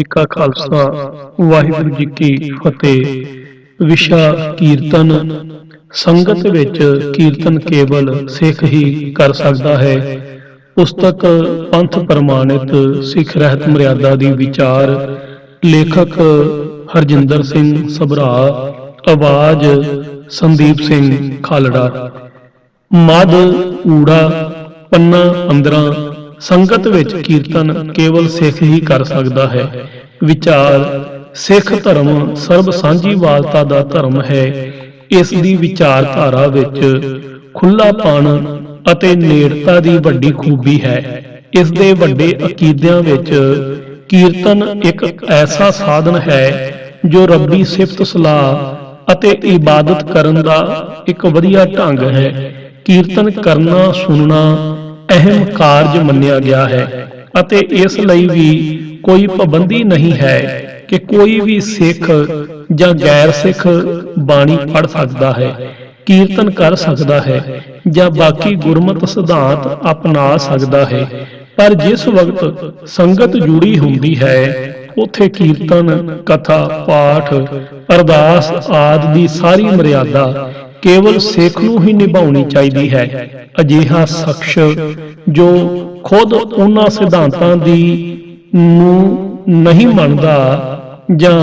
जी का खालसा वाहिगुरु जी की फतेह। विशा कीर्तन। संगत विच कीर्तन केवल सिख ही कर सकता है। पुस्तक पंथ प्रमाणित सिख रहत मर्यादा दी विचार। लेखक हरजिंदर सिंह सभरा। आवाज संदीप सिंह खालड़ा। मद ऊड़ा पन्ना 15। संगत ਵਿੱਚ ਕੀਰਤਨ ਕੇਵਲ ਸਿੱਖ ਹੀ ਕਰ ਸਕਦਾ ਹੈ। ਵਿਚਾਰ। ਸਿੱਖ ਧਰਮ ਸਰਬ ਸਾਂਝੀਵਾਲਤਾ ਦਾ ਧਰਮ ਹੈ। ਇਸ ਦੀ ਵਿਚਾਰਧਾਰਾ ਵਿੱਚ ਖੁੱਲ੍ਹਾਪਣ ਅਤੇ ਨੇੜਤਾ ਦੀ ਵੱਡੀ ਖੂਬੀ ਹੈ। ਇਸ ਦੇ ਵੱਡੇ ਅਕੀਦਿਆਂ ਵਿੱਚ ਕੀਰਤਨ ਇੱਕ ਐਸਾ ਸਾਧਨ ਹੈ ਜੋ ਰੱਬੀ ਸਿਫਤ ਸਲਾਹ ਅਤੇ ਇਬਾਦਤ ਕਰਨ ਦਾ ਇੱਕ ਵਧੀਆ ਢੰਗ ਹੈ। ਕੀਰਤਨ ਕਰਨਾ ਸੁਣਨਾ ਅਹਿਮ ਕਾਰਜ ਮੰਨਿਆ ਗਿਆ ਹੈ ਅਤੇ ਇਸ ਲਈ ਵੀ ਕੋਈ ਪਾਬੰਦੀ ਨਹੀਂ ਹੈ ਕਿ ਕੋਈ ਵੀ ਸਿੱਖ ਜਾਂ ਗੈਰ ਸਿੱਖ ਬਾਣੀ ਪੜ੍ਹ ਸਕਦਾ ਹੈ, ਕੀਰਤਨ ਕਰ ਸਕਦਾ ਹੈ ਜਾਂ ਬਾਕੀ ਗੁਰਮਤਿ ਸਿਧਾਂਤ ਅਪਣਾ ਸਕਦਾ ਹੈ। ਪਰ ਜਿਸ ਵਕਤ ਸੰਗਤ ਜੁੜੀ ਹੁੰਦੀ ਹੈ ਉੱਥੇ ਕੀਰਤਨ, ਕਥਾ, ਪਾਠ, ਅਰਦਾਸ ਆਦਿ ਦੀ ਸਾਰੀ ਮਰਿਆਦਾ ਕੇਵਲ ਸਿੱਖ ਨੂੰ ਹੀ ਨਿਭਾਉਣੀ ਚਾਹੀਦੀ ਹੈ। ਅਜਿਹਾ ਸ਼ਖਸ ਜੋ ਖੁਦ ਉਹਨਾਂ ਸਿਧਾਂਤਾਂ ਦੀ ਨੂੰ ਨਹੀਂ ਮੰਨਦਾ ਜਾਂ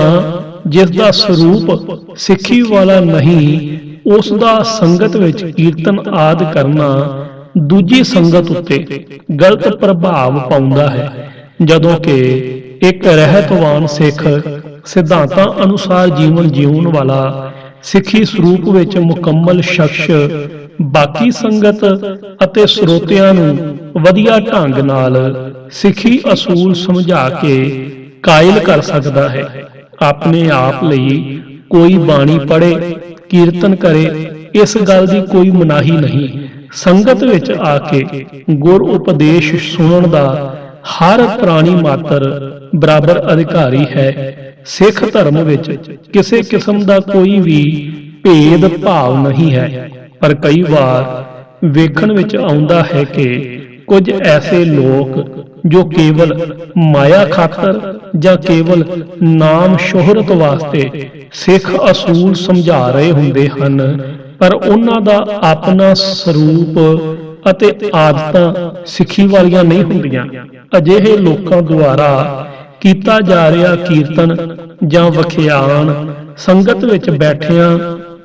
ਜਿਸ ਦਾ ਸਰੂਪ ਸਿੱਖੀ ਵਾਲਾ ਨਹੀਂ, ਉਸ ਦਾ ਸੰਗਤ ਵਿੱਚ ਕੀਰਤਨ ਆਦਿ ਕਰਨਾ ਦੂਜੀ ਸੰਗਤ ਉੱਤੇ ਗਲਤ ਪ੍ਰਭਾਵ ਪਾਉਂਦਾ ਹੈ। ਜਦੋਂ ਕਿ ਇੱਕ ਰਹਿਤਵਾਨ ਸਿੱਖ ਸਿਧਾਂਤਾਂ ਅਨੁਸਾਰ ਜੀਵਨ ਜਿਉਣ ਵਾਲਾ ਸਿੱਖੀ ਸਰੂਪ ਵਿੱਚ ਮੁਕੰਮਲ ਸ਼ਖਸ ਬਾਕੀ ਸੰਗਤ ਅਤੇ ਸਰੋਤਿਆਂ ਨੂੰ ਵਧੀਆ ਢੰਗ ਨਾਲ ਸਿੱਖੀ ਅਸੂਲ ਸਮਝਾ ਕੇ ਕਾਇਲ ਕਰ ਸਕਦਾ ਹੈ। ਆਪਣੇ ਆਪ ਲਈ ਕੋਈ ਬਾਣੀ ਪੜ੍ਹੇ, ਕੀਰਤਨ ਕਰੇ, ਇਸ ਗੱਲ ਦੀ ਕੋਈ ਮਨਾਹੀ ਨਹੀਂ। ਸੰਗਤ ਵਿੱਚ ਆ ਕੇ ਗੁਰ ਉਪਦੇਸ਼ ਸੁਣਨ ਦਾ ਹਰ ਪ੍ਰਾਣੀ ਮਾਤਰ ਬਰਾਬਰ ਅਧਿਕਾਰੀ ਹੈ। ਸਿੱਖ ਧਰਮ ਵਿੱਚ ਕਿਸੇ ਕਿਸਮ ਦਾ ਕੋਈ ਵੀ ਭੇਦ ਭਾਵ ਨਹੀਂ ਹੈ। ਪਰ ਕਈ ਵਾਰ ਵੇਖਣ ਵਿੱਚ ਆਉਂਦਾ ਹੈ ਕਿ ਕੁਝ ਐਸੇ ਲੋਕ ਜੋ ਕੇਵਲ ਮਾਇਆ ਖਾਤਰ ਜਾਂ ਕੇਵਲ ਨਾਮ ਸ਼ੋਹਰਤ ਵਾਸਤੇ ਸਿੱਖ ਅਸੂਲ ਸਮਝਾ ਰਹੇ ਹੁੰਦੇ ਹਨ, ਪਰ ਉਹਨਾਂ ਦਾ ਆਪਣਾ ਸਰੂਪ ਅਤੇ ਆਦਤਾਂ ਸਿੱਖੀ ਵਾਲੀਆਂ ਨਹੀਂ ਹੁੰਦੀਆਂ। ਅਜਿਹੇ ਲੋਕਾਂ ਦੁਆਰਾ ਕੀਤਾ ਜਾ ਰਿਹਾ ਕੀਰਤਨ ਜਾਂ ਵਖਿਆਨ ਸੰਗਤ ਵਿੱਚ ਬੈਠਿਆਂ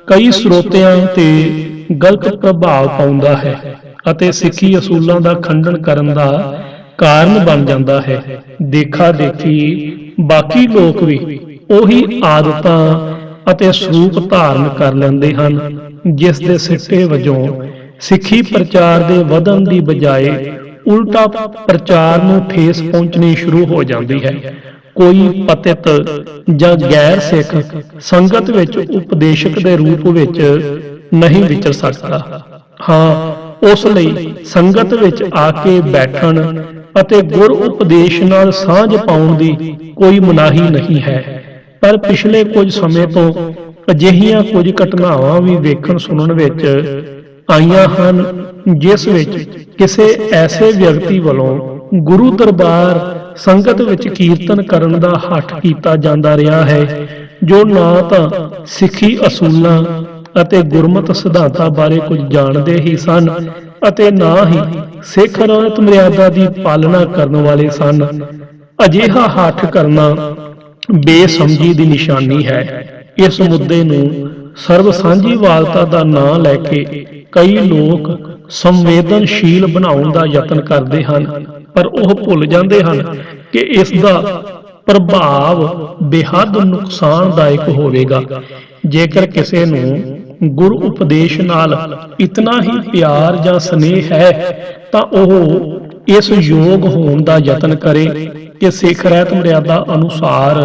ਕਈ ਸਰੋਤਿਆਂ ਤੇ ਗਲਤ ਪ੍ਰਭਾਵ ਪਾਉਂਦਾ ਹੈ ਅਤੇ ਸਿੱਖੀ ਅਸੂਲਾਂ ਦਾ ਖੰਡਨ ਕਰਨ ਦਾ ਕਾਰਨ ਬਣ ਜਾਂਦਾ ਹੈ। ਦੇਖਾ ਦੇਖੀ ਬਾਕੀ ਲੋਕ ਵੀ ਉਹੀ ਆਦਤਾਂ ਅਤੇ ਸਰੂਪ ਧਾਰਨ ਕਰ ਲੈਂਦੇ ਹਨ, ਜਿਸ ਦੇ ਸਿੱਟੇ ਵਜੋਂ ਸਿੱਖੀ ਪ੍ਰਚਾਰ ਦੇ ਵਧਣ ਦੀ ਬਜਾਏ ਉਲਟਾ ਪ੍ਰਚਾਰ ਨੂੰ ਠੇਸ ਪਹੁੰਚਣੀ ਸ਼ੁਰੂ ਹੋ ਜਾਂਦੀ ਹੈ। ਕੋਈ ਪਤਿਤ ਜਾਂ ਗੈਰ ਸਿੱਖ ਸੰਗਤ ਵਿੱਚ ਉਪਦੇਸ਼ਕ ਦੇ ਰੂਪ ਵਿੱਚ ਨਹੀਂ ਵਿਚਰ ਸਕਦਾ। ਹਾਂ, ਉਸ ਲਈ ਸੰਗਤ ਵਿੱਚ ਆ ਕੇ ਬੈਠਣ ਅਤੇ ਗੁਰ ਉਪਦੇਸ਼ ਨਾਲ ਸਾਂਝ ਪਾਉਣ ਦੀ ਕੋਈ ਮਨਾਹੀ ਨਹੀਂ ਹੈ। ਪਰ ਪਿਛਲੇ ਕੁਝ ਸਮੇਂ ਤੋਂ ਅਜਿਹੀਆਂ ਕੁਝ ਘਟਨਾਵਾਂ ਵੀ ਵੇਖਣ ਸੁਣਨ ਵਿੱਚ ਆਈਆਂ ਹਨ, ਜਿਸ ਵਿੱਚ ਕਿਸੇ ਐਸੇ ਵਿਅਕਤੀ ਵੱਲੋਂ ਗੁਰੂ ਦਰਬਾਰ ਸੰਗਤ ਵਿੱਚ ਕੀਰਤਨ ਕਰਨ ਦਾ ਹੱਠ ਕੀਤਾ ਜਾਂਦਾ ਰਿਹਾ ਹੈ, ਜੋ ਨਾ ਤਾਂ ਸਿੱਖੀ ਅਸੂਲਾਂ ਅਤੇ ਗੁਰਮਤਿ ਸਿਧਾਂਤਾਂ ਬਾਰੇ ਕੁਝ ਜਾਣਦੇ ਹੀ ਸਨ ਅਤੇ ਨਾ ਹੀ ਸਿੱਖ ਰਹਿਤ ਮਰਿਆਦਾ ਦੀ ਪਾਲਣਾ ਕਰਨ ਵਾਲੇ ਸਨ। ਅਜਿਹਾ ਹੱਠ ਕਰਨਾ ਬੇਸਮਝੀ ਦੀ ਨਿਸ਼ਾਨੀ ਹੈ। ਇਸ ਮੁੱਦੇ ਨੂੰ ਸਰਬ ਸਾਂਝੀਵਾਲਤਾ ਦਾ ਨਾਂ ਲੈ ਕੇ ਕਈ ਲੋਕ ਸੰਵੇਦਨਸ਼ੀਲ ਬਣਾਉਣ ਦਾ ਯਤਨ ਕਰਦੇ ਹਨ, ਪਰ ਉਹ ਭੁੱਲ ਜਾਂਦੇ ਹਨ ਕਿ ਇਸ ਦਾ ਪ੍ਰਭਾਵ ਬੇਹੱਦ ਨੁਕਸਾਨਦਾਇਕ ਹੋਵੇਗਾ। ਜੇਕਰ ਕਿਸੇ ਨੂੰ ਗੁਰੂ ਉਪਦੇਸ਼ ਨਾਲ ਇਤਨਾ ਹੀ ਪਿਆਰ ਜਾਂ ਸਨੇਹ ਹੈ ਤਾਂ ਉਹ ਇਸ ਯੋਗ ਹੋਣ ਦਾ ਯਤਨ ਕਰੇ ਕਿ ਸਿੱਖ ਰਹਿਤ ਮਰਿਆਦਾ ਅਨੁਸਾਰ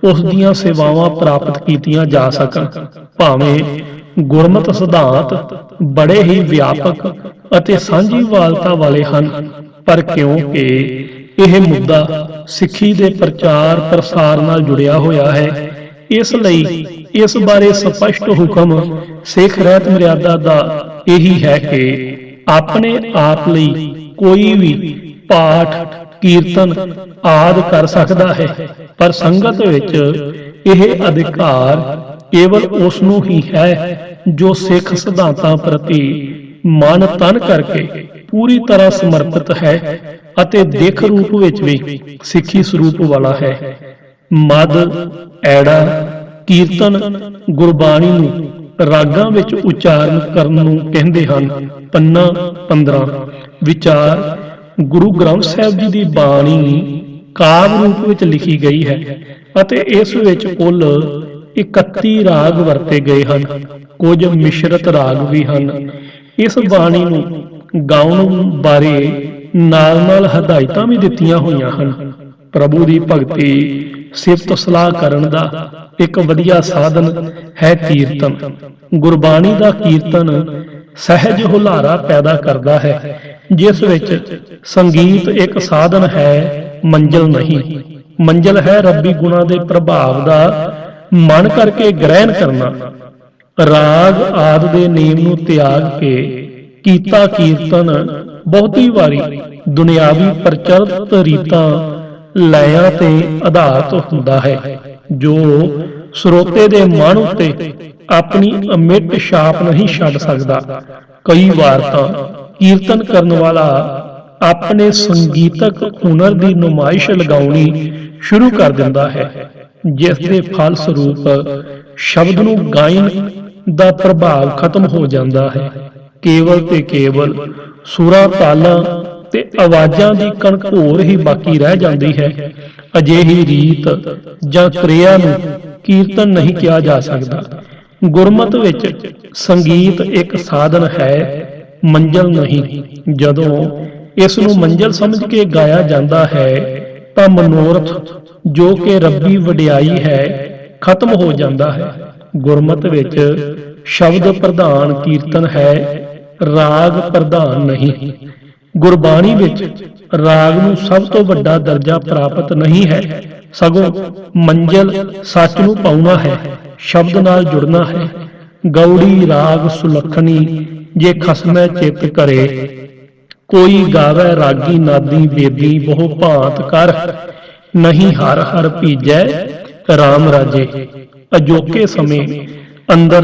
ਉਸ ਦੀਆਂ ਸੇਵਾਵਾਂ ਪ੍ਰਾਪਤ ਕੀਤੀਆਂ ਜਾ ਸਕਣ। ਭਾਵੇਂ ਗੁਰਮਤਿ ਸਿਧਾਂਤ ਬੜੇ ਹੀ ਵਿਆਪਕ ਅਤੇ ਸਾਂਝੀਵਾਲਤਾ ਵਾਲੇ ਹਨ, ਪਰ ਕਿਉਂਕਿ ਇਹ ਮੁੱਦਾ ਸਿੱਖੀ ਦੇ ਪ੍ਰਚਾਰ ਪ੍ਰਸਾਰ ਨਾਲ ਜੁੜਿਆ ਹੋਇਆ ਹੈ, ਇਸ ਲਈ ਇਸ ਬਾਰੇ ਸਪਸ਼ਟ ਹੁਕਮ ਸਿੱਖ ਰਹਿਤ ਮਰਿਆਦਾ ਦਾ ਇਹੀ ਹੈ ਕਿ ਆਪਣੇ ਆਪ ਲਈ ਕੋਈ ਵੀ ਪਾਠ, ਕੀਰਤਨ ਆਦਿ ਕਰ ਸਕਦਾ ਹੈ, ਪਰ ਸੰਗਤ ਵਿੱਚ ਇਹ ਅਧਿਕਾਰ ਕੇਵਲ ਉਸ ਨੂੰ ਹੀ ਹੈ ਜੋ ਸਿੱਖ ਸਿਧਾਂਤਾਂ ਪ੍ਰਤੀ ਮਨ ਤਨ ਕਰਕੇ ਪੂਰੀ ਤਰ੍ਹਾਂ ਸਮਰਪਿਤ ਹੈ ਅਤੇ ਦਿੱਖ ਰੂਪ ਵਿੱਚ ਵੀ ਸਿੱਖੀ ਸਰੂਪ ਵਾਲਾ ਹੈ। ਮਦ ਐੜਾ ਕੀਰਤਨ ਗੁਰਬਾਣੀ ਨੂੰ ਰਾਗਾਂ ਵਿੱਚ ਉਚਾਰਨ ਕਰਨ ਨੂੰ ਕਹਿੰਦੇ ਹਨ। ਪੰਨਾ 15 ਵਿਚਾਰ ਗੁਰੂ ਗ੍ਰੰਥ ਸਾਹਿਬ ਜੀ ਦੀ ਬਾਣੀ ਕਾਵਿ ਰੂਪ ਵਿੱਚ ਲਿਖੀ ਗਈ ਹੈ ਅਤੇ ਇਸ ਵਿੱਚ ਕੁੱਲ 31 ਰਾਗ ਵਰਤੇ ਗਏ ਹਨ। ਕੁਝ ਮਿਸ਼ਰਤ ਰਾਗ ਵੀ ਹਨ। ਇਸ ਬਾਣੀ ਨੂੰ ਗਾਉਣ ਬਾਰੇ ਨਾਲ ਹਦਾਇਤਾਂ ਵੀ ਦਿੱਤੀਆਂ ਹੋਈਆਂ ਹਨ। ਪ੍ਰਭੂ ਦੀ ਭਗਤੀ ਸਿਫਤ ਸਲਾਹ ਕਰਨ ਦਾ ਇੱਕ ਵਧੀਆ ਸਾਧਨ ਹੈ ਕੀਰਤਨ। ਗੁਰਬਾਣੀ ਦਾ ਕੀਰਤਨ ਸਹਿਜ ਹੁਲਾਰਾ ਪੈਦਾ ਕਰਦਾ ਹੈ, ਜਿਸ ਵਿੱਚ ਸੰਗੀਤ ਇੱਕ ਸਾਧਨ ਹੈ, ਮੰਜ਼ਿਲ ਨਹੀਂ। ਮੰਜ਼ਿਲ ਹੈ ਰੱਬੀ ਗੁਣਾਂ ਦੇ ਪ੍ਰਭਾਵ ਦਾ ਮਨ ਕਰਕੇ ਗ੍ਰਹਿਣ ਕਰਨਾ। ਰਾਗ ਆਦਿ ਦੇ ਨੇਮ ਨੂੰ ਤਿਆਗ ਕੇ ਕੀਤਾ ਕੀਰਤਨ ਬਹੁਤੀ ਵਾਰੀ ਦੁਨਿਆਵੀ ਪ੍ਰਚਲਿਤ ਰੀਤਾਂ ਲੈਆਂ ਤੇ ਆਧਾਰਿਤ ਹੁੰਦਾ ਹੈ, ਜੋ ਸਰੋਤੇ ਦੇ ਮਨ ਉੱਤੇ ਆਪਣੀ ਅਮਿੱਟ ਛਾਪ ਨਹੀਂ ਛੱਡ ਸਕਦਾ। ਕਈ ਵਾਰ ਤਾਂ ਕੀਰਤਨ ਕਰਨ ਵਾਲਾ ਆਪਣੇ ਸੰਗੀਤਕ ਹੁਨਰ ਦੀ ਨੁਮਾਇਸ਼ ਲਗਾਉਣੀ ਸ਼ੁਰੂ ਕਰ ਦਿੰਦਾ ਹੈ, ਜਿਸ ਦੇ ਫਲ ਸਰੂਪ ਸ਼ਬਦ ਨੂੰ ਗਾਇਨ ਦਾ ਪ੍ਰਭਾਵ ਖਤਮ ਹੋ ਜਾਂਦਾ ਹੈ। ਕੇਵਲ ਤੇ ਕੇਵਲ ਸੁਰਾਂ ਤਾਲਾਂ ਤੇ ਆਵਾਜ਼ਾਂ ਦੀ ਕਣਕੋਰ ਹੀ ਬਾਕੀ ਰਹਿ ਜਾਂਦੀ ਹੈ। ਅਜਿਹੀ ਰੀਤ ਜਾਂ ਕਿਰਿਆ ਨੂੰ ਕੀਰਤਨ ਨਹੀਂ ਕਿਹਾ ਜਾ ਸਕਦਾ। ਗੁਰਮਤਿ ਵਿੱਚ ਸੰਗੀਤ ਇੱਕ ਸਾਧਨ ਹੈ, ਮੰਜ਼ਿਲ ਨਹੀਂ। ਜਦੋਂ ਇਸ ਨੂੰ ਮੰਜ਼ਿਲ ਸਮਝ ਕੇ ਗਾਇਆ ਜਾਂਦਾ ਹੈ ਤਾਂ ਮਨੋਰਥ ਜੋ ਕਿ ਰੱਬੀ ਵਡਿਆਈ ਹੈ ਖਤਮ ਹੋ ਜਾਂਦਾ ਹੈ। ਗੁਰਮਤਿ ਵਿੱਚ ਸ਼ਬਦ ਪ੍ਰਧਾਨ ਕੀਰਤਨ ਹੈ, ਰਾਗ ਪ੍ਰਧਾਨ ਨਹੀਂ। ਗੁਰਬਾਣੀ ਵਿੱਚ ਰਾਗ ਨੂੰ ਸਭ ਤੋਂ ਵੱਡਾ ਦਰਜਾ ਪ੍ਰਾਪਤ ਨਹੀਂ ਹੈ, ਸਗੋਂ ਮੰਜ਼ਿਲ ਸੱਚ ਨੂੰ ਪਾਉਣਾ ਹੈ, ਸ਼ਬਦ ਨਾਲ ਜੁੜਨਾ ਹੈ। ਗੌੜੀ ਰਾਗ ਸੁਲੱਖਣੀ ਜੇ ਖਸਮੈ ਚਿੱਤ ਕਰੇ, ਕੋਈ ਗਾਵੈ ਰਾਗੀ ਨਾਦੀ ਵੇਦੀ ਬਹੁ ਭਾਂਤ ਕਰ, ਨਹੀਂ ਹਰ ਹਰ ਭੀਜੈ ਰਾਮ ਰਾਜੇ। ਅਜੋਕੇ ਸਮੇਂ ਅੰਦਰ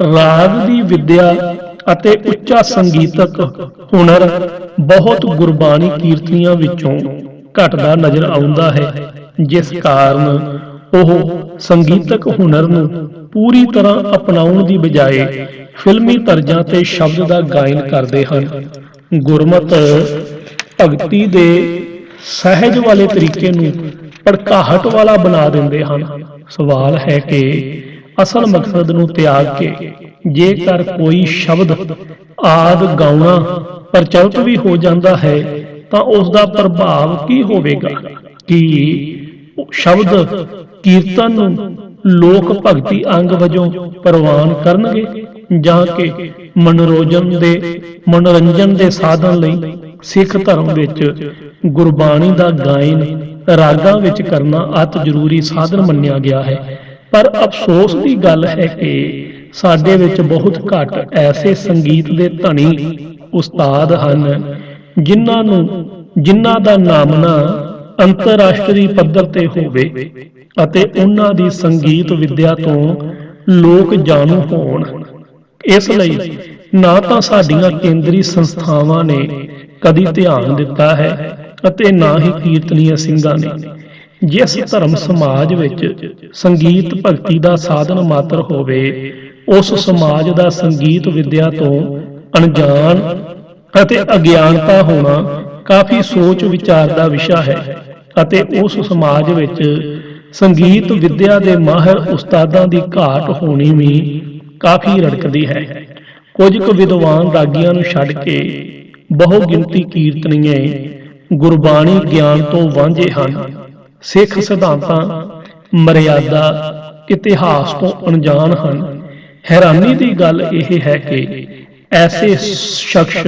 ਰਾਗ ਦੀ ਵਿਦਿਆ ਅਤੇ ਉੱਚਾ ਸੰਗੀਤਕ ਹੁਨਰ ਬਹੁਤ ਗੁਰਬਾਣੀ ਕੀਰਤਨੀਆਂ ਵਿੱਚੋਂ ਘਟਦਾ ਨਜ਼ਰ ਆਉਂਦਾ ਹੈ, ਜਿਸ ਕਾਰਨ ਉਹ ਸੰਗੀਤਕ ਹੁਨਰ ਨੂੰ ਪੂਰੀ ਤਰ੍ਹਾਂ ਅਪਣਾਉਣ ਦੀ ਬਜਾਏ ਫਿਲਮੀ ਤਰਜ਼ਾਂ ਤੇ ਸ਼ਬਦ ਦਾ ਗਾਇਨ ਕਰਦੇ ਹਨ। ਗੁਰਮਤਿ ਭਗਤੀ ਦੇ ਸਹਿਜ ਵਾਲੇ ਤਰੀਕੇ ਨੂੰ ਭੜਕਾਹਟ ਵਾਲਾ ਬਣਾ ਦਿੰਦੇ ਹਨ। ਸਵਾਲ ਹੈ ਕਿ ਅਸਲ ਮਕਸਦ ਨੂੰ ਤਿਆਗ ਕੇ ਜੇਕਰ ਕੋਈ ਸ਼ਬਦ ਆਦਿ ਗਾਉਣਾ ਪ੍ਰਚਲਿਤ ਵੀ ਹੋ ਜਾਂਦਾ ਹੈ ਤਾਂ ਉਸ ਦਾ ਪ੍ਰਭਾਵ ਕੀ ਹੋਵੇਗਾ? ਕਿ ਸ਼ਬਦ ਕੀਰਤਨ ਨੂੰ ਲੋਕ ਭਗਤੀ ਅੰਗ ਵਜੋਂ ਪ੍ਰਵਾਨ ਕਰਨਗੇ ਜਾਂ ਕਿ ਮਨੋਰੰਜਨ ਦੇ ਸਾਧਨ ਲਈ ਸਿੱਖ ਧਰਮ ਵਿੱਚ ਗੁਰਬਾਣੀ ਦਾ ਗਾਇਨ ਰਾਗਾਂ ਵਿੱਚ ਕਰਨਾ ਅਤ ਜ਼ਰੂਰੀ ਸਾਧਨ ਮੰਨਿਆ ਗਿਆ ਹੈ। ਪਰ ਅਫਸੋਸ ਦੀ ਗੱਲ ਹੈ ਕਿ ਸਾਡੇ ਵਿੱਚ ਬਹੁਤ ਘੱਟ ਐਸੇ ਸੰਗੀਤ ਦੇ ਧਨੀ ਉਸਤਾਦ ਹਨ ਜਿਨ੍ਹਾਂ ਦਾ ਨਾਮਣਾ ਅੰਤਰਰਾਸ਼ਟਰੀ ਪੱਧਰ ਤੇ ਹੋਵੇ ਅਤੇ ਉਹਨਾਂ ਦੀ ਸੰਗੀਤ ਵਿਦਿਆ ਤੋਂ ਲੋਕ ਜਾਣੂ ਹੋਣ। ਇਸ ਲਈ ਨਾ ਤਾਂ ਸਾਡੀਆਂ ਕੇਂਦਰੀ ਸੰਸਥਾਵਾਂ ਨੇ ਕਦੀ ਧਿਆਨ ਦਿੱਤਾ ਹੈ ਅਤੇ ਨਾ ਹੀ ਕੀਰਤਨੀਏ ਸਿੰਘਾਂ ਨੇ। ਜਿਸ ਧਰਮ ਸਮਾਜ ਵਿੱਚ ਸੰਗੀਤ ਭਗਤੀ ਦਾ ਸਾਧਨ ਮਾਤਰ ਹੋਵੇ, ਉਸ ਸਮਾਜ ਦਾ ਸੰਗੀਤ ਵਿਦਿਆ ਤੋਂ ਅਣਜਾਣ ਅਤੇ ਅਗਿਆਨਤਾ ਹੋਣਾ ਕਾਫੀ ਸੋਚ ਵਿਚਾਰ ਦਾ ਵਿਸ਼ਾ ਹੈ ਅਤੇ ਉਸ ਸਮਾਜ ਵਿੱਚ ਸੰਗੀਤ ਵਿਦਿਆ ਦੇ ਮਾਹਿਰ ਉਸਤਾਦਾਂ ਦੀ ਘਾਟ ਹੋਣੀ ਵੀ ਕਾਫੀ ਰੜਕਦੀ ਹੈ। ਕੁਝ ਕੁ ਵਿਦਵਾਨ ਰਾਗੀਆਂ ਨੂੰ ਛੱਡ ਕੇ ਬਹੁ ਗਿਣਤੀ ਕੀਰਤਨੀਏ ਗੁਰਬਾਣੀ ਗਿਆਨ ਤੋਂ ਵਾਂਝੇ ਹਨ। ਸਿੱਖ ਸਿਧਾਂਤਾਂ ਮਰਿਆਦਾ ਇਤਿਹਾਸ ਤੋਂ ਅਣਜਾਣ ਹਨ। ਹੈਰਾਨੀ ਦੀ ਗੱਲ ਇਹ ਹੈ ਕਿ ਐਸੇ ਸ਼ਖਸ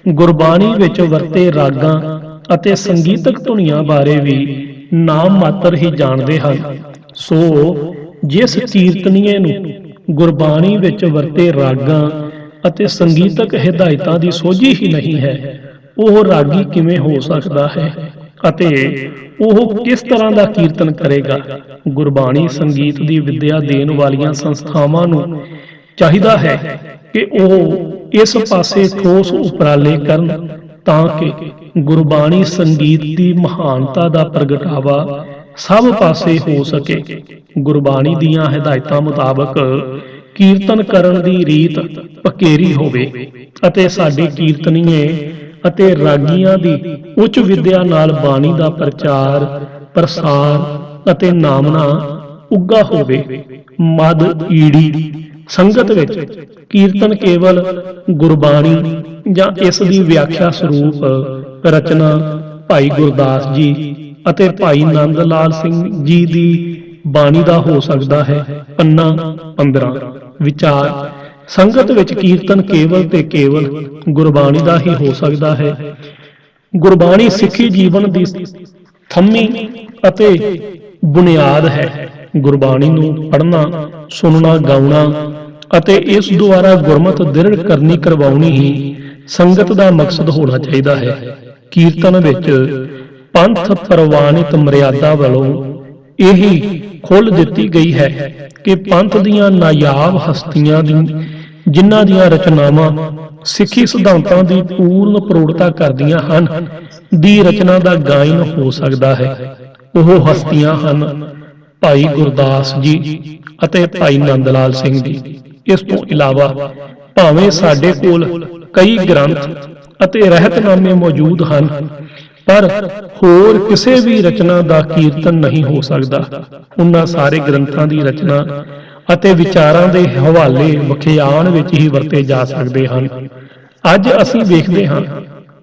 ਗੁਰਬਾਣੀ ਵਿੱਚ ਵਰਤੇ ਰਾਗਾਂ ਅਤੇ ਸੰਗੀਤਕ ਧੁਨੀਆਂ ਬਾਰੇ ਵੀ ਨਾਮ ਮਾਤਰ ਹੀ ਜਾਣਦੇ ਹਨ। ਸੋ ਜਿਸ ਕੀਰਤਨੀਏ ਨੂੰ ਗੁਰਬਾਣੀ ਵਿੱਚ ਵਰਤੇ ਰਾਗਾਂ ਅਤੇ ਸੰਗੀਤਕ ਹਿਦਾਇਤਾਂ ਦੀ ਸੋਝੀ ਹੀ ਨਹੀਂ ਹੈ, ਉਹ ਰਾਗੀ ਕਿਵੇਂ ਹੋ ਸਕਦਾ ਹੈ? ਅਤੇ ਉਹ ਕਿਸ ਤਰ੍ਹਾਂ ਦਾ ਕੀਰਤਨ ਕਰੇਗਾ। ਗੁਰਬਾਣੀ ਸੰਗੀਤ ਦੀ ਵਿੱਦਿਆ ਦੇਣ ਵਾਲੀਆਂ ਸੰਸਥਾਵਾਂ ਨੂੰ ਚਾਹੀਦਾ ਹੈ ਕਿ ਉਹ ਇਸ ਪਾਸੇ ਠੋਸ ਉਪਰਾਲੇ ਕਰਨ ਤਾਂ ਕਿ ਗੁਰਬਾਣੀ ਸੰਗੀਤ ਦੀ ਮਹਾਨਤਾ ਦਾ ਪ੍ਰਗਟਾਵਾ ਸਭ ਪਾਸੇ ਹੋ ਸਕੇ। ਗੁਰਬਾਣੀ ਦੀਆਂ ਹਦਾਇਤਾਂ ਮੁਤਾਬਕ ਕੀਰਤਨ ਕਰਨ ਦੀ ਰੀਤ ਪਕੇਰੀ ਹੋਵੇ ਅਤੇ ਸਾਡੇ ਕੀਰਤਨੀਏ ਅਤੇ ਰਾਗੀਆਂ ਦੀ ਉੱਚ ਵਿੱਦਿਆ ਨਾਲ ਬਾਣੀ ਦਾ ਪ੍ਰਚਾਰ ਪ੍ਰਸਾਰ ਅਤੇ ਨਾਮਨਾ ਉੱਗਾ ਹੋਵੇ। ਮਦ ਈੜੀ ਸੰਗਤ ਵਿੱਚ ਕੀਰਤਨ ਕੇਵਲ ਗੁਰਬਾਣੀ ਜਾਂ ਇਸ ਦੀ ਵਿਆਖਿਆ ਸਰੂਪ ਰਚਨਾ ਭਾਈ ਗੁਰਦਾਸ ਜੀ ਅਤੇ ਭਾਈ ਨੰਦ ਲਾਲ ਸਿੰਘ ਜੀ ਦੀ ਬਾਣੀ ਦਾ ਹੋ ਸਕਦਾ ਹੈ। ਪੰਨਾ 15 ਵਿਚਾਰ ਸੰਗਤ ਵਿੱਚ ਕੀਰਤਨ ਕੇਵਲ ਤੇ ਕੇਵਲ ਗੁਰਬਾਣੀ ਦਾ ਹੀ ਹੋ ਸਕਦਾ ਹੈ। ਗੁਰਬਾਣੀ ਸਿੱਖੀ ਜੀਵਨ ਦੀ ਥੰਮੀ ਅਤੇ ਬੁਨਿਆਦ ਹੈ। ਗੁਰਬਾਣੀ ਨੂੰ ਪੜ੍ਹਨਾ ਸੁਣਨਾ ਗਾਉਣਾ ਅਤੇ ਇਸ ਦੁਆਰਾ ਗੁਰਮਤਿ ਦ੍ਰਿੜ ਕਰਨੀ ਕਰਵਾਉਣੀ ਹੀ ਸੰਗਤ ਦਾ ਮਕਸਦ ਹੋਣਾ ਚਾਹੀਦਾ ਹੈ। ਕੀਰਤਨ ਵਿੱਚ ਪੰਥ ਪ੍ਰਵਾਨਿਤ ਮਰਿਆਦਾ ਵੱਲੋਂ ਇਹੀ ਖੁੱਲ੍ਹ ਦਿੱਤੀ ਗਈ ਹੈ ਕਿ ਪੰਥ ਦੀਆਂ ਨਾਯਾਬ ਹਸਤੀਆਂ ਦੀ ਜਿਨ੍ਹਾਂ ਦੀਆਂ ਰਚਨਾਵਾਂ ਸਿੱਖੀ ਸਿਧਾਂਤਾਂ ਦੀ ਪੂਰਨ ਪ੍ਰੋੜਤਾ ਕਰਦੀਆਂ ਹਨ ਦੀ ਰਚਨਾ ਦਾ ਗਾਇਨ ਹੋ ਸਕਦਾ ਹੈ। ਉਹ ਹਸਤੀਆਂ ਹਨ ਭਾਈ ਗੁਰਦਾਸ ਜੀ ਅਤੇ ਭਾਈ ਨੰਦ ਲਾਲ ਸਿੰਘ ਜੀ। ਇਸ ਤੋਂ ਇਲਾਵਾ ਭਾਵੇਂ ਸਾਡੇ ਕੋਲ ਕਈ ਗ੍ਰੰਥ ਅਤੇ ਰਹਿਤਨਾਮੇ ਮੌਜੂਦ ਹਨ ਪਰ ਹੋਰ ਕਿਸੇ ਵੀ ਰਚਨਾ ਦਾ ਕੀਰਤਨ ਨਹੀਂ ਹੋ ਸਕਦਾ। ਉਹਨਾਂ ਸਾਰੇ ਗ੍ਰੰਥਾਂ ਦੀ ਰਚਨਾ ਅਤੇ ਵਿਚਾਰਾਂ ਦੇ ਹਵਾਲੇ ਵਖਿਆਨ ਵਿੱਚ ਹੀ ਵਰਤੇ ਜਾ ਸਕਦੇ ਹਨ। ਅੱਜ ਅਸੀਂ ਵੇਖਦੇ ਹਾਂ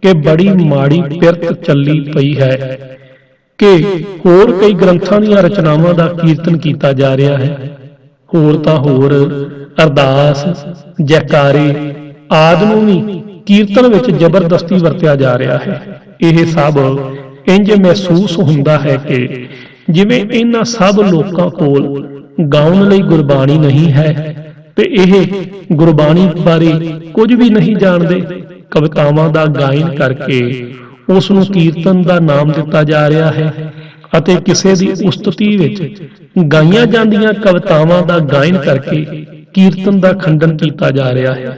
ਕਿ ਬੜੀ ਮਾੜੀ ਪਿਰਤ ਚੱਲੀ ਪਈ ਹੈ ਕਿ ਹੋਰ ਕਈ ਗ੍ਰੰਥਾਂ ਦੀਆਂ ਰਚਨਾਵਾਂ ਦਾ ਕੀਰਤਨ ਕੀਤਾ ਜਾ ਰਿਹਾ ਹੈ। ਹੋਰ ਤਾਂ ਹੋਰ ਅਰਦਾਸ ਜੈਕਾਰੇ ਆਦਿ ਨੂੰ ਵੀ ਕੀਰਤਨ ਵਿੱਚ ਜ਼ਬਰਦਸਤੀ ਵਰਤਿਆ ਜਾ ਰਿਹਾ ਹੈ। ਇਹ ਸਭ ਇੰਜ ਮਹਿਸੂਸ ਹੁੰਦਾ ਹੈ ਕਿ ਜਿਵੇਂ ਇਹਨਾਂ ਸਭ ਲੋਕਾਂ ਕੋਲ ਗਾਉਣ ਲਈ ਗੁਰਬਾਣੀ ਨਹੀਂ ਹੈ ਤੇ ਇਹ ਗੁਰਬਾਣੀ ਬਾਰੇ ਕੁਝ ਵੀ ਨਹੀਂ ਜਾਣਦੇ। ਕਵਿਤਾਵਾਂ ਦਾ ਗਾਇਨ ਕਰਕੇ ਉਸ ਨੂੰ ਕੀਰਤਨ ਦਾ ਨਾਮ ਦਿੱਤਾ ਜਾ ਰਿਹਾ ਹੈ ਅਤੇ ਕਿਸੇ ਦੀ ਉਸਤਤੀ ਵਿੱਚ ਗਾਈਆਂ ਜਾਂਦੀਆਂ ਕਵਿਤਾਵਾਂ ਦਾ ਗਾਇਨ ਕਰਕੇ ਕੀਰਤਨ ਦਾ ਖੰਡਨ ਕੀਤਾ ਜਾ ਰਿਹਾ ਹੈ।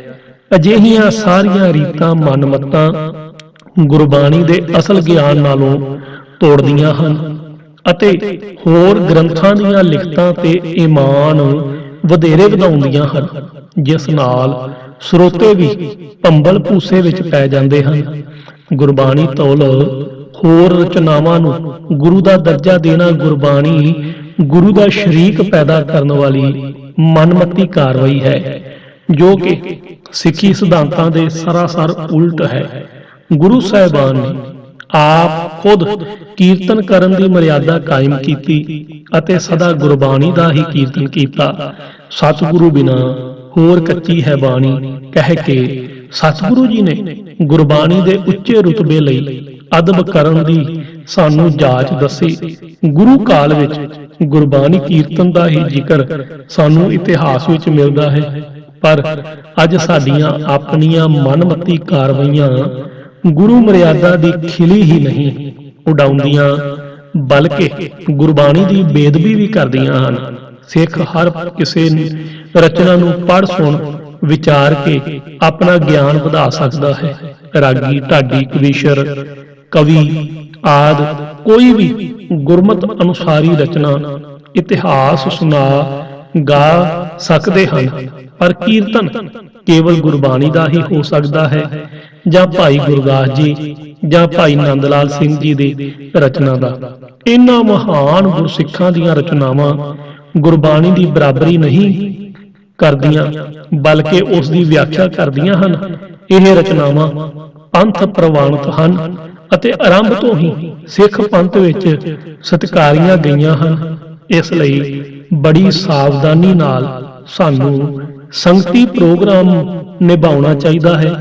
ਅਜਿਹੀਆਂ ਸਾਰੀਆਂ ਰੀਤਾਂ ਮਨਮੱਤਾਂ ਗੁਰਬਾਣੀ ਦੇ ਅਸਲ ਗਿਆਨ ਨਾਲੋਂ ਤੋੜਦੀਆਂ ਹਨ ਅਤੇ ਹੋਰ ਗ੍ਰੰਥਾਂ ਦੀਆਂ ਲਿਖਤਾਂ ਤੇ ਈਮਾਨ ਵਧੇਰੇ ਵਧਾਉਂਦੀਆਂ ਹਨ, ਜਿਸ ਨਾਲ ਸਰੋਤੇ ਵੀ ਭੰਬਲ ਭੂਸੇ ਵਿੱਚ ਪੈ ਜਾਂਦੇ ਹਨ। ਗੁਰਬਾਣੀ ਤੋਲ ਹੋਰ ਰਚਨਾਵਾਂ ਨੂੰ ਗੁਰੂ ਦਾ ਦਰਜਾ ਦੇਣਾ ਗੁਰਬਾਣੀ ਗੁਰੂ ਦਾ ਸ਼ਰੀਕ ਪੈਦਾ ਕਰਨ ਵਾਲੀ ਮਨਮੱਤੀ ਕਾਰਵਾਈ ਹੈ ਜੋ ਕਿ ਸਿੱਖੀ ਸਿਧਾਂਤਾਂ ਦੇ ਸਰਾਸਰ ਉਲਟ ਹੈ। ਗੁਰੂ ਸਾਹਿਬਾਨ ਨੇ ਆਪ ਖੁਦ ਕੀਰਤਨ ਕਰਨ ਦੀ ਮਰਿਆਦਾ ਕਾਇਮ ਕੀਤੀ ਅਤੇ ਸਦਾ ਗੁਰਬਾਣੀ ਦਾ ਹੀ ਕੀਰਤਨ ਕੀਤਾ। ਸਤਿਗੁਰੂ ਬਿਨਾਂ ਹੋਰ ਕੱਚੀ ਹੈ ਬਾਣੀ ਕਹਿ ਕੇ ਸਤਿਗੁਰੂ ਜੀ ਨੇ ਗੁਰਬਾਣੀ ਦੇ ਉੱਚੇ ਰੁਤਬੇ ਲਈ ਅਦਬ ਕਰਨ ਦੀ ਸਾਨੂੰ ਜਾਚ ਦੱਸੀ। ਗੁਰੂ ਕਾਲ ਵਿੱਚ ਗੁਰਬਾਣੀ ਕੀਰਤਨ ਦਾ ਹੀ ਜ਼ਿਕਰ ਸਾਨੂੰ ਇਤਿਹਾਸ ਵਿੱਚ ਮਿਲਦਾ ਹੈ ਪਰ ਅੱਜ ਸਾਡੀਆਂ ਆਪਣੀਆਂ ਮਨਮੱਤੀ ਕਾਰਵਾਈਆਂ ਗੁਰੂ ਮਰਿਆਦਾ ਦੀ ਖਿਲੀ ਹੀ ਨਹੀਂ ਉਡਾਉਂਦੀਆਂ ਬਲਕਿ ਗੁਰਬਾਣੀ ਦੀ ਬੇਅਦਬੀ ਵੀ ਕਰਦੀਆਂ ਹਨ। ਸਿੱਖ ਹਰ ਕਿਸੇ ਰਚਨਾ ਨੂੰ ਪੜ੍ਹ ਸੁਣ ਵਿਚਾਰ ਕੇ ਆਪਣਾ ਗਿਆਨ ਵਧਾ ਸਕਦਾ ਹੈ। ਰਾਗੀ ਢਾਡੀ ਕਵੀਸ਼ਰ ਕਵੀ ਆਦਿ ਕੋਈ ਵੀ ਗੁਰਮਤਿ ਅਨੁਸਾਰੀ ਰਚਨਾ ਇਤਿਹਾਸ ਸੁਣਾ ਗਾ ਸਕਦੇ ਹਨ ਪਰ ਕੀਰਤਨ ਕੇਵਲ ਗੁਰਬਾਣੀ ਦਾ ਹੀ ਹੋ ਸਕਦਾ ਹੈ ਜਾਂ ਭਾਈ ਗੁਰਦਾਸ ਜੀ ਜਾਂ ਭਾਈ ਨੰਦ ਲਾਲ ਸਿੰਘ ਜੀ ਦੀ ਰਚਨਾ ਦਾ। ਇਹਨਾਂ ਮਹਾਨ ਗੁਰਸਿੱਖਾਂ ਦੀਆਂ ਰਚਨਾਵਾਂ ਗੁਰਬਾਣੀ ਦੀ ਬਰਾਬਰੀ ਨਹੀਂ ਕਰਦੀਆਂ ਬਲਕਿ ਉਸ ਦੀ ਵਿਆਖਿਆ ਕਰਦੀਆਂ ਹਨ। ਇਹ ਰਚਨਾਵਾਂ ਪੰਥ ਪ੍ਰਵਾਨਿਤ ਹਨ ਅਤੇ ਆਰੰਭ ਤੋਂ ਹੀ ਸਿੱਖ ਪੰਥ ਵਿੱਚ ਸਤਿਕਾਰੀਆਂ ਗਈਆਂ ਹਨ। ਇਸ ਲਈ ਬੜੀ ਸਾਵਧਾਨੀ ਨਾਲ ਸਾਨੂੰ ਸੰਗਤੀ ਪ੍ਰੋਗਰਾਮ ਨਿਭਾਉਣਾ ਚਾਹੀਦਾ ਹੈ।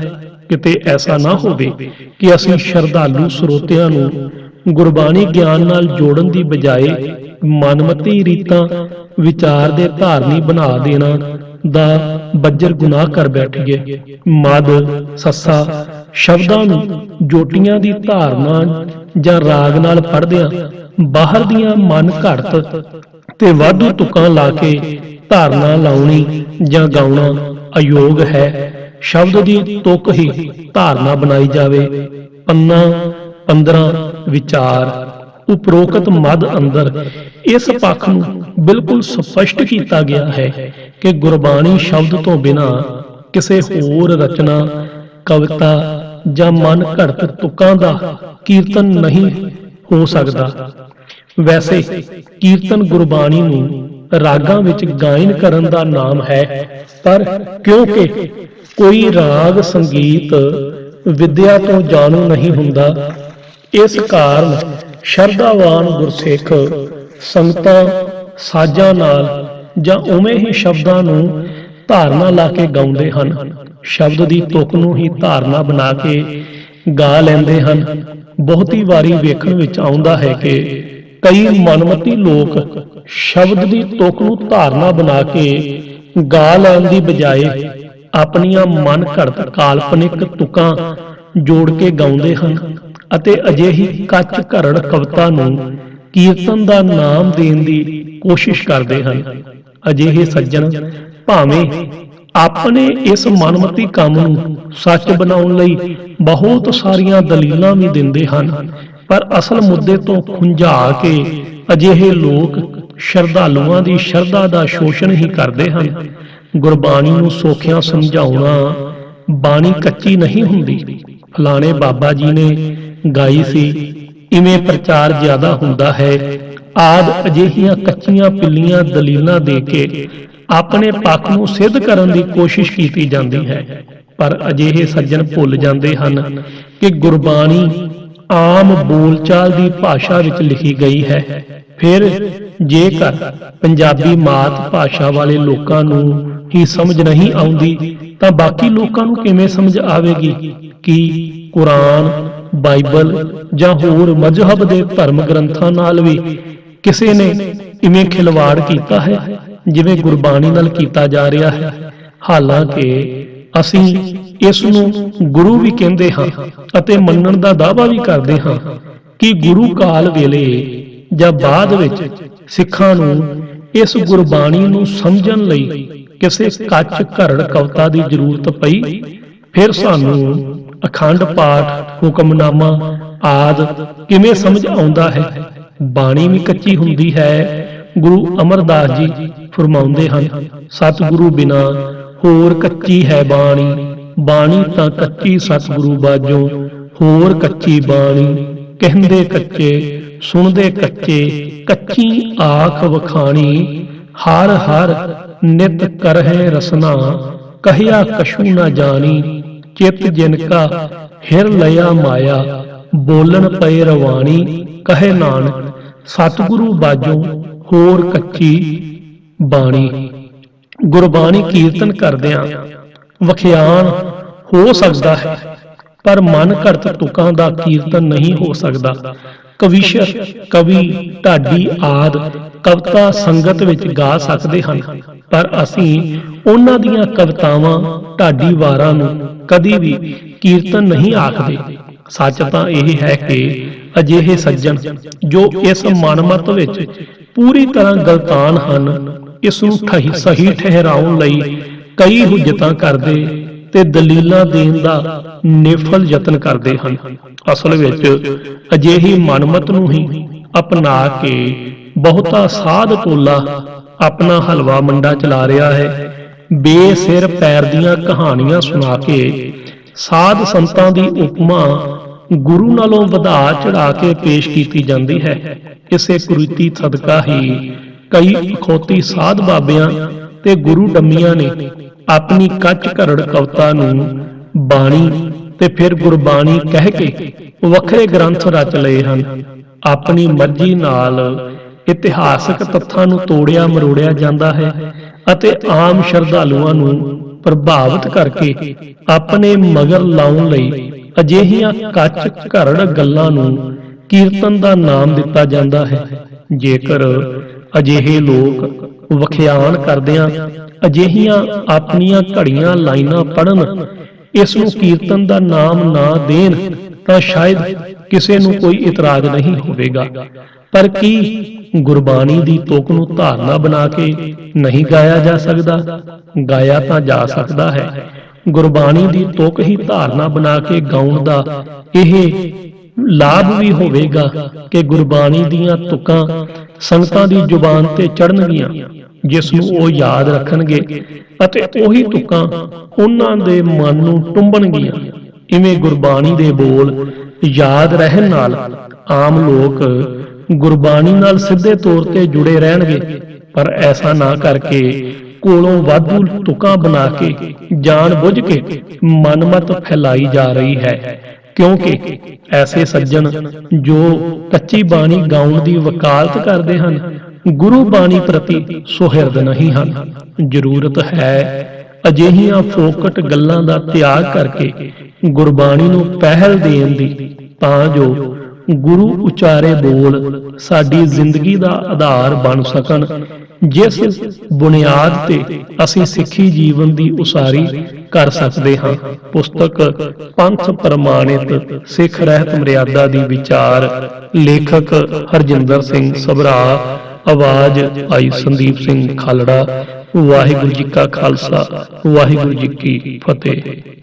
ਕਿਤੇ ਐਸਾ ਨਾ ਹੋਵੇ ਕਿ ਅਸੀਂ ਸ਼ਰਧਾਲੂ ਸਰੋਤਿਆਂ ਨੂੰ ਗੁਰਬਾਣੀ ਗਿਆਨ ਨਾਲ ਜੋੜਨ ਦੀ ਬਜਾਏ ਮਨਮੱਤੀ ਰੀਤਾਂ ਵਿਚਾਰ ਦੇ ਧਾਰਨੀ ਬਣਾ ਦੇਣਾ ਦਾ ਬੱਜਰ ਗੁਨਾਹ ਕਰ ਬੈਠੀਏ। ਮਦ ਸੱਸਾ ਸ਼ਬਦਾਂ ਨੂੰ ਜੋਟੀਆਂ ਦੀ ਧਾਰਨਾ ਜਾਂ ਰਾਗ ਨਾਲ ਪੜ੍ਹਦਿਆਂ ਬਾਹਰ ਦੀਆਂ ਮਨ ਘੜਤ ਤੇ ਵਾਧੂ ਤੁਕਾਂ ਲਾ ਕੇ ਧਾਰਨਾ ਲਾਉਣੀ ਜਾਂ ਗਾਉਣਾ ਅਯੋਗ ਹੈ। ਸ਼ਬਦ ਦੀ ਤੁਕ ਹੀ ਧਾਰਨਾ ਬਣਾਈ ਜਾਵੇ। ਪੰਨਾ 15 ਵਿਚਾਰ ਉਪਰੋਕਤ ਮੱਧ ਅੰਦਰ ਇਸ ਪੱਖ ਨੂੰ ਬਿਲਕੁਲ ਸਪਸ਼ਟ ਕੀਤਾ ਗਿਆ ਹੈ ਕਿ ਗੁਰਬਾਣੀ ਸ਼ਬਦ ਤੋਂ ਬਿਨਾਂ ਕਿਸੇ ਹੋਰ ਰਚਨਾ, ਕਵਿਤਾ ਜਾਂ ਮਨ ਘੜਤ ਤੁਕਾਂ ਦਾ ਕੀਰਤਨ ਨਹੀਂ ਹੋ ਸਕਦਾ। ਵੈਸੇ ਕੀਰਤਨ ਗੁਰਬਾਣੀ ਨੂੰ ਰਾਗਾਂ ਵਿੱਚ ਗਾਇਨ ਕਰਨ ਦਾ ਨਾਮ ਹੈ, ਪਰ ਕਿਉਂਕਿ ਕੋਈ ਰਾਗ ਸੰਗੀਤ ਵਿਦਿਆ ਤੋਂ ਜਾਣੂ ਨਹੀਂ ਹੁੰਦਾ, ਇਸ ਕਾਰਨ ਸ਼ਰਧਾਵਾਨ ਗੁਰਸਿੱਖ ਸੰਗਤਾਂ ਸਾਜ਼ਾਂ ਨਾਲ ਜਾਂ ਉਵੇਂ ਹੀ ਸ਼ਬਦਾਂ ਨੂੰ ਧਾਰਨਾ ਲਾ ਕੇ ਗਾਉਂਦੇ ਹਨ। ਸ਼ਬਦ ਦੀ ਤੁਕ ਨੂੰ ਹੀ ਧਾਰਨਾ ਬਣਾ ਕੇ ਗਾ ਲੈਂਦੇ ਹਨ। ਬਹੁਤੀ ਵਾਰੀ ਵੇਖਣ ਵਿੱਚ ਆਉਂਦਾ ਹੈ ਕਿ ਕਈ ਮਨਮਤੀ ਲੋਕ ਸ਼ਬਦ ਦੀ ਤੁਕ ਨੂੰ ਧਾਰਨਾ ਬਣਾ ਕੇ ਗਾ ਲੈਣ ਦੀ ਬਜਾਏ ਆਪਣੀਆਂ ਮਨ ਘੜਤ ਕਾਲਪਨਿਕ ਤੁਕਾਂ ਜੋੜ ਕੇ ਗਾਉਂਦੇ ਹਨ ਅਤੇ ਅਜਿਹੀ ਕੱਚ ਘਰੜ ਕਵਿਤਾ ਨੂੰ ਕੀਰਤਨ ਦਾ ਨਾਮ ਦੇਣ ਦੀ ਕੋਸ਼ਿਸ਼ ਕਰਦੇ ਹਨ। ਅਜਿਹੇ ਸੱਜਣ ਭਾਵੇਂ ਆਪਣੇ ਇਸ ਮਨਮਤੀ ਕੰਮ ਨੂੰ ਸੱਚ ਬਣਾਉਣ ਲਈ ਬਹੁਤ ਸਾਰੀਆਂ ਦਲੀਲਾਂ ਵੀ ਦਿੰਦੇ ਹਨ, ਪਰ ਅਸਲ ਮੁੱਦੇ ਤੋਂ ਖੁੰਝਾ ਕੇ ਅਜਿਹੇ ਲੋਕ ਸ਼ਰਧਾਲੂਆਂ ਦੀ ਸ਼ਰਧਾ ਦਾ ਸ਼ੋਸ਼ਣ ਹੀ ਕਰਦੇ ਹਨ। ਗੁਰਬਾਣੀ ਨੂੰ ਸੌਖਿਆਂ ਸਮਝਾਉਣਾ, ਬਾਣੀ ਕੱਚੀ ਨਹੀਂ ਹੁੰਦੀ, ਫਲਾਣੇ ਬਾਬਾ ਜੀ ਨੇ ਗਾਈ ਸੀ, ਇਵੇਂ ਪ੍ਰਚਾਰ ਜ਼ਿਆਦਾ ਹੁੰਦਾ ਹੈ ਆਦਿ ਅਜਿਹੀਆਂ ਕੱਚੀਆਂ ਪਿੱਲੀਆਂ ਦਲੀਲਾਂ ਦੇ ਕੇ ਆਪਣੇ ਪੱਖ ਨੂੰ ਸਿੱਧ ਕਰਨ ਦੀ ਕੋਸ਼ਿਸ਼ ਕੀਤੀ ਜਾਂਦੀ ਹੈ। ਪਰ ਅਜਿਹੇ ਸੱਜਣ ਭੁੱਲ ਜਾਂਦੇ ਹਨ ਕਿ ਗੁਰਬਾਣੀ ਆਮ ਬੋਲਚਾਲ ਦੀ ਭਾਸ਼ਾ ਵਿੱਚ ਲਿਖੀ ਗਈ ਹੈ। ਫਿਰ ਜੇਕਰ ਪੰਜਾਬੀ ਮਾਤ ਭਾਸ਼ਾ ਵਾਲੇ ਲੋਕਾਂ ਨੂੰ ਹੀ ਸਮਝ ਨਹੀਂ ਆਉਂਦੀ ਤਾਂ ਬਾਕੀ ਲੋਕਾਂ ਨੂੰ ਕਿਵੇਂ ਸਮਝ ਆਵੇਗੀ ਕਿ ਕੁਰਾਨ, ਬਾਈਬਲ ਜਾਂ ਹੋਰ ਮਜ਼ਹਬ ਦੇ ਧਰਮ ਗ੍ਰੰਥਾਂ ਨਾਲ ਵੀ ਕਿਸੇ ਨੇ ਇਵੇਂ ਖਿਲਵਾੜ ਕੀਤਾ ਹੈ ਜਿਵੇਂ ਗੁਰਬਾਣੀ ਨਾਲ ਕੀਤਾ ਜਾ ਰਿਹਾ ਹੈ। ਹਾਲਾਂਕਿ ਅਸੀਂ ਇਸ ਨੂੰ ਗੁਰੂ ਵੀ ਕਹਿੰਦੇ ਹਾਂ ਅਤੇ ਮੰਨਣ ਦਾ ਦਾਅਵਾ ਵੀ ਕਰਦੇ ਹਾਂ ਕਿ ਗੁਰੂ ਕਾਲ ਵੇਲੇ ਜਾਂ ਬਾਅਦ ਵਿੱਚ ਸਿੱਖਾਂ ਨੂੰ ਇਸ ਗੁਰਬਾਣੀ ਨੂੰ ਸਮਝਣ ਲਈ ਕਿਸੇ ਕੱਚ ਘਰੜ ਕਵਿਤਾ ਦੀ ਜ਼ਰੂਰਤ ਪਈ। ਫਿਰ ਸਾਨੂੰ ਅਖੰਡ ਪਾਠ, ਹੁਕਮਨਾਮਾ ਆਦਿ ਕਿਵੇਂ ਸਮਝ ਆਉਂਦਾ ਹੈ। ਬਾਣੀ ਵੀ ਕੱਚੀ ਹੁੰਦੀ ਹੈ। ਗੁਰੂ ਅਮਰਦਾਸ ਜੀ ਫਰਮਾਉਂਦੇ ਹਨ, ਸਤਿਗੁਰੂ ਬਿਨਾ ਹੋਰ ਕੱਚੀ ਹੈ ਬਾਣੀ, ਬਾਣੀ ਤਾਂ ਕੱਚੀ ਸਤਿਗੁਰੂ ਬਾਝੋਂ ਹੋਰ ਕੱਚੀ ਬਾਣੀ। ਕਹਿੰਦੇ ਕੱਚੇ ਸੁਣਦੇ ਕੱਚੇ, ਕੱਚੀ ਆਖ ਵਖਾਣੀ, ਹਰ ਹਰ ਨਿਤ ਕਰਹਿ ਰਸਨਾ, ਕਹਿਆ ਕਛੂ ਨਾ ਜਾਣੀ। ਚਿਤ ਜਿਨ ਕਾ ਹਿਰ ਲਿਆ ਮਾਇਆ, ਬੋਲਣ ਪਏ ਰਵਾਣੀ। ਕਹੇ ਨਾਨਕ ਸਤਿਗੁਰੂ ਬਾਝੋਂ ਹੋਰ ਕੱਚੀ ਬਾਣੀ। ਗੁਰਬਾਣੀ ਕੀਰਤਨ ਕਰਦਿਆਂ ਵਖਿਆਨ ਹੋ ਸਕਦਾ ਹੈ, ਪਰ ਮਨ ਘੜਤ ਤੁਕਾਂ ਦਾ ਕੀਰਤਨ ਨਹੀਂ ਹੋ ਸਕਦਾ। ਕਵੀਸ਼ਰ, ਕਵੀ, ਢਾਡੀ ਆਦਿ ਕਵਿਤਾ ਸੰਗਤ ਵਿੱਚ ਗਾ ਸਕਦੇ ਹਨ, ਪਰ ਅਸੀਂ ਉਹਨਾਂ ਦੀਆਂ ਕਵਿਤਾਵਾਂ, ਢਾਡੀ ਵਾਰਾਂ ਨੂੰ ਕਦੀ ਵੀ ਕੀਰਤਨ ਨਹੀਂ ਆਖਦੇ। ਸੱਚ ਤਾਂ ਇਹ ਹੈ ਕਿ ਅਜਿਹੇ ਸੱਜਣ ਜੋ ਇਸ ਮਨਮਤ ਵਿੱਚ ਪੂਰੀ ਤਰ੍ਹਾਂ ਗਲਤਾਨ ਹਨ, ਇਸ ਨੂੰ ਸਹੀ ਠਹਿਰਾਉਣ ਲਈ ਕਈ ਹੁਜਤਾਂ ਕਰਦੇ ਤੇ ਦਲੀਲਾਂ ਦੇਣ ਦਾ ਨਿਫਲ ਯਤਨ ਕਰਦੇ ਹਨ। ਅਸਲ ਵਿੱਚ ਅਜਿਹੀ ਮਨਮਤ ਨੂੰ ਹੀ ਅਪਣਾ ਕੇ ਬਹੁਤਾ ਸਾਧ ਟੋਲਾ ਆਪਣਾ ਹਲਵਾ ਮੰਡਾ ਚਲਾ ਰਿਹਾ ਹੈ। ਬੇਸਿਰ ਪੈਰ ਦੀਆਂ ਕਹਾਣੀਆਂ ਸੁਣਾ ਕੇ ਸਾਧ ਸੰਤਾਂ ਦੀ ਉਪਮਾ ਗੁਰੂ ਨਾਲੋਂ ਵਧਾ ਚੜਾ ਕੇ ਪੇਸ਼ ਕੀਤੀ ਜਾਂਦੀ ਹੈ। ਇਸੇ ਕੁਰੀਤੀ ਸਦਕਾ ਹੀ ਕਈ ਅਖੌਤੀ ਸਾਧ ਬਾਬਿਆਂ ਤੇ ਗੁਰੂ ਡੰਮੀਆਂ ਨੇ ਆਪਣੀ ਕੱਚ ਘਰੜ ਕਵਿਤਾ ਨੂੰ ਬਾਣੀ ਤੇ ਫਿਰ ਗੁਰਬਾਣੀ ਕਹਿ ਕੇ ਵੱਖਰੇ ਗ੍ਰੰਥ ਰਚ ਲਏ ਹਨ। ਆਪਣੀ ਮਰਜ਼ੀ ਨਾਲ ਇਤਿਹਾਸਕ ਤੱਥਾਂ ਨੂੰ ਤੋੜਿਆ ਮਰੋੜਿਆ ਜਾਂਦਾ ਹੈ ਅਤੇ ਆਮ ਸ਼ਰਧਾਲੂਆਂ ਨੂੰ ਪ੍ਰਭਾਵਿਤ ਕਰਕੇ ਆਪਣੇ ਮਗਰ ਲਾਉਣ ਲਈ ਅਜਿਹੀਆਂ ਕੱਚ ਘਰੜ ਗੱਲਾਂ ਨੂੰ ਕੀਰਤਨ ਦਾ ਨਾਮ ਦਿੱਤਾ ਜਾਂਦਾ ਹੈ। ਜੇਕਰ ਅਜਿਹੇ ਲੋਕ ਵਖਿਆਨ ਕਰਦਿਆਂ ਅਜਿਹੀਆਂ ਆਪਣੀਆਂ ਘੜੀਆਂ ਲਾਈਨਾਂ ਪੜ੍ਹਨ, ਇਸ ਨੂੰ ਕੀਰਤਨ ਦਾ ਨਾਮ ਨਾ ਦੇਣ ਤਾਂ ਸ਼ਾਇਦ ਕਿਸੇ ਨੂੰ ਕੋਈ ਇਤਰਾਜ਼ ਨਹੀਂ ਹੋਵੇਗਾ। ਪਰ ਕੀ ਗੁਰਬਾਣੀ ਦੀ ਤੁਕ ਨੂੰ ਧਾਰਨਾ ਬਣਾ ਕੇ ਨਹੀਂ ਗਾਇਆ ਜਾ ਸਕਦਾ? ਗਾਇਆ ਤਾਂ ਜਾ ਸਕਦਾ ਹੈ। ਗੁਰਬਾਣੀ ਦੀ ਤੁਕ ਹੀ ਧਾਰਨਾ ਬਣਾ ਕੇ ਗਾਉਣ ਦਾ ਇਹ ਲਾਭ ਵੀ ਹੋਵੇਗਾ ਕਿ ਗੁਰਬਾਣੀ ਦੀਆਂ ਤੁਕਾਂ ਸੰਗਤਾਂ ਦੀ ਜ਼ੁਬਾਨ ਤੇ ਚੜ੍ਹਨਗੀਆਂ, ਜਿਸ ਨੂੰ ਉਹ ਯਾਦ ਰੱਖਣਗੇ ਅਤੇ ਉਹੀ ਤੁਕਾਂ ਉਹਨਾਂ ਦੇ ਮਨ ਨੂੰ ਟੁੰਬਣਗੀਆਂ। ਇਵੇਂ ਗੁਰਬਾਣੀ ਦੇ ਬੋਲ ਯਾਦ ਰਹਿਣ ਨਾਲ ਆਮ ਲੋਕ ਗੁਰਬਾਣੀ ਨਾਲ ਸਿੱਧੇ ਤੌਰ ਤੇ ਜੁੜੇ ਰਹਿਣਗੇ, ਪਰ ਐਸਾ ਨਾ ਕਰਕੇ ਕੋਲੋਂ ਵਾਧੂ ਤੁਕਾਂ ਬਣਾ ਕੇ ਜਾਣ ਬੁੱਝ ਕੇ ਮਨਮਤ ਫੈਲਾਈ ਜਾ ਰਹੀ ਹੈ। ਕਿਉਂਕਿ ਐਸੇ ਸੱਜਣ ਜੋ ਕੱਚੀ ਬਾਣੀ ਗਾਉਣ ਦੀ ਵਕਾਲਤ ਕਰਦੇ ਹਨ, ਗੁਰੂ ਬਾਣੀ ਪ੍ਰਤੀ ਸੁਹਿਰਦ ਨਹੀਂ ਹਨ। ਜ਼ਰੂਰਤ ਹੈ ਅਜਿਹੀਆਂ ਫੋਕਟ ਗੱਲਾਂ ਦਾ ਤਿਆਗ ਕਰਕੇ ਗੁਰਬਾਣੀ ਨੂੰ ਪਹਿਲ ਦੇਣ ਦੀ, ਤਾਂ ਜੋ ਗੁਰੂ ਉਚਾਰੇ ਬੋਲ ਸਾਡੀ ਜ਼ਿੰਦਗੀ ਦਾ ਆਧਾਰ ਬਣ ਸਕਣ, ਜਿਸ ਬੁਨਿਆਦ ਤੇ ਅਸੀਂ ਸਿੱਖੀ ਜੀਵਨ ਦੀ ਉਸਾਰੀ ਕਰ ਸਕਦੇ ਹਾਂ। ਪੁਸਤਕ ਪੰਥ ਪ੍ਰਮਾਣਿਤ ਸਿੱਖ ਰਹਿਤ ਮਰਿਆਦਾ ਦੀ ਵਿਚਾਰ, ਲੇਖਕ ਹਰਜਿੰਦਰ ਸਿੰਘ ਸਭਰਾ, ਆਵਾਜ਼ ਭਾਈ ਸੰਦੀਪ ਸਿੰਘ ਖਾਲੜਾ। ਵਾਹਿਗੁਰੂ ਜੀ ਕਾ ਖਾਲਸਾ, ਵਾਹਿਗੁਰੂ ਜੀ ਕੀ ਫਤਿਹ।